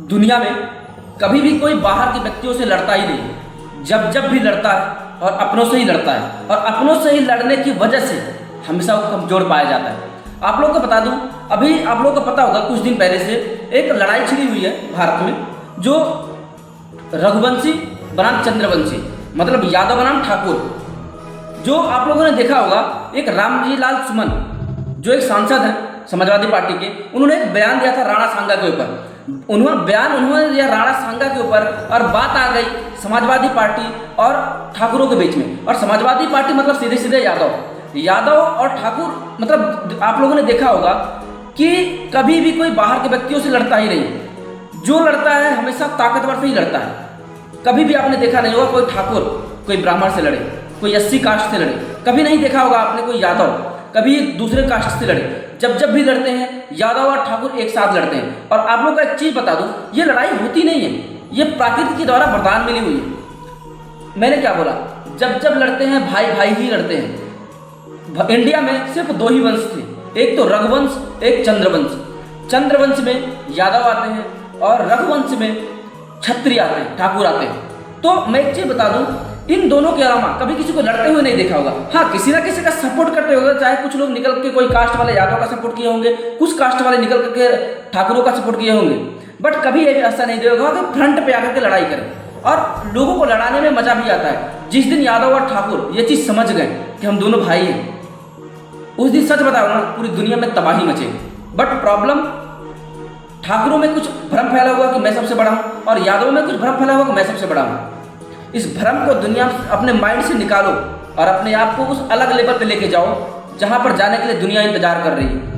दुनिया में कभी भी कोई बाहर के व्यक्तियों से लड़ता ही नहीं। जब जब भी लड़ता है और अपनों से ही लड़ता है, और अपनों से ही लड़ने की वजह से हमेशा वो कमजोर पाया जाता है। आप लोग को बता दूं, अभी आप लोग को पता होगा कुछ दिन पहले से एक लड़ाई छिड़ी हुई है भारत में, जो रघुवंशी बनाम चंद्रवंशी, मतलब यादव बनाम ठाकुर। जो आप लोगों ने देखा होगा, एक रामजी लाल सुमन जो एक सांसद हैं समाजवादी पार्टी के, उन्होंने एक बयान दिया था राणा सांगा के ऊपर। उन्होंने दिया राणा सांगा के ऊपर, और बात आ गई समाजवादी पार्टी और ठाकुरों के बीच में। और समाजवादी पार्टी मतलब सीधे सीधे यादव और ठाकुर, मतलब आप लोगों ने देखा होगा कि कभी भी कोई बाहर के व्यक्तियों से लड़ता ही नहीं। जो लड़ता है हमेशा ताकतवर से ही लड़ता है। कभी भी आपने देखा नहीं होगा कोई ठाकुर कोई ब्राह्मण से लड़े, कोई एससी कास्ट से लड़े, कभी नहीं देखा होगा आपने कोई यादव कभी दूसरे कास्ट से लड़े। जब जब भी लड़ते हैं यादव और ठाकुर एक साथ लड़ते हैं। और आप लोग को एक चीज बता दूं, ये लड़ाई होती नहीं है, ये प्रकृति के द्वारा वरदान मिली हुई है। मैंने क्या बोला, जब जब लड़ते हैं भाई भाई ही लड़ते हैं। इंडिया में सिर्फ दो ही वंश थे, एक तो रघुवंश, एक चंद्रवंश। चंद्रवंश में यादव आते हैं और रघुवंश में क्षत्रिय आते हैं, ठाकुर आते हैं। तो मैं एक चीज बता दूं, इन दोनों के अलावा कभी किसी को लड़ते हुए नहीं देखा होगा। हाँ, किसी ना किसी का सपोर्ट करते होंगे, चाहे कुछ लोग निकल के कोई कास्ट वाले यादव का सपोर्ट किए होंगे, कुछ कास्ट वाले निकल करके ठाकुरों का सपोर्ट किए होंगे। बट कभी ये ऐसा नहीं देखा कि फ्रंट पे आकर के लड़ाई करें। और लोगों को लड़ाने में मजा भी आता है। जिस दिन यादव और ठाकुर ये चीज समझ गए कि हम दोनों भाई हैं, उस दिन सच बताओ ना, पूरी दुनिया में तबाही मचे। बट प्रॉब्लम ठाकुरों में कुछ भ्रम फैला हुआ कि मैं सबसे बड़ा हूं, और यादवों में कुछ भ्रम फैला हुआ कि मैं सबसे बड़ा हूं। इस भ्रम को दुनिया अपने माइंड से निकालो और अपने आप को उस अलग लेवल पे लेके जाओ जहां पर जाने के लिए दुनिया इंतजार कर रही है।